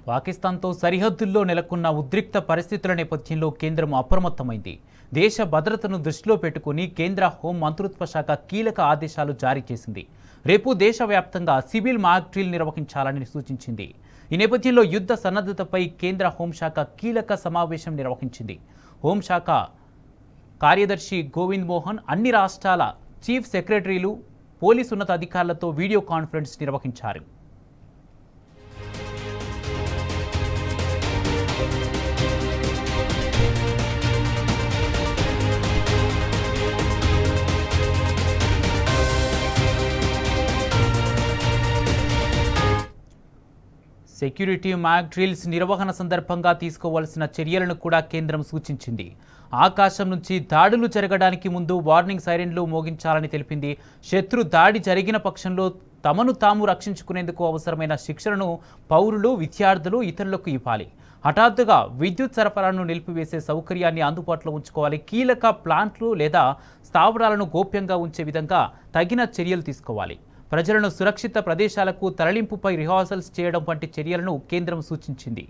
పాకిస్తాన్తో సరిహద్దుల్లో నెలకొన్న ఉద్రిక్త పరిస్థితుల నేపథ్యంలో కేంద్రం అప్రమత్తమైంది. దేశ భద్రతను దృష్టిలో పెట్టుకుని కేంద్ర హోం మంత్రిత్వ శాఖ కీలక ఆదేశాలు జారీ చేసింది. రేపు దేశవ్యాప్తంగా సివిల్ మాక్ డ్రిల్ నిర్వహించాలని సూచించింది. ఈ నేపథ్యంలో యుద్ధ సన్నద్ధతపై కేంద్ర హోంశాఖ కీలక సమావేశం నిర్వహించింది. హోంశాఖ కార్యదర్శి గోవింద్ మోహన్ అన్ని రాష్ట్రాల చీఫ్ సెక్రటరీలు, పోలీసు ఉన్నతాధికారులతో వీడియో కాన్ఫరెన్స్ నిర్వహించారు. సెక్యూరిటీ మాక్ డ్రిల్స్ నిర్వహణ సందర్భంగా తీసుకోవాల్సిన చర్యలను కూడా కేంద్రం సూచించింది. ఆకాశం నుంచి దాడులు జరగడానికి ముందు వార్నింగ్ సైరన్లు మోగించాలని తెలిపింది. శత్రు దాడి జరిగిన పక్షంలో తమను తాము రక్షించుకునేందుకు అవసరమైన శిక్షణను పౌరులు, విద్యార్థులు ఇతరులకు ఇవ్వాలి. హఠాత్తుగా విద్యుత్ సరఫరాను నిలిపివేసే సౌకర్యాన్ని అందుబాటులో ఉంచుకోవాలి. కీలక ప్లాంట్లు లేదా స్థావరాలను గోప్యంగా ఉంచే విధంగా తగిన చర్యలు తీసుకోవాలి. ప్రజలను సురక్షిత ప్రదేశాలకు తరలింపుపై రిహార్సల్స్ చేయడం వంటి చర్యలను కేంద్రం సూచించింది.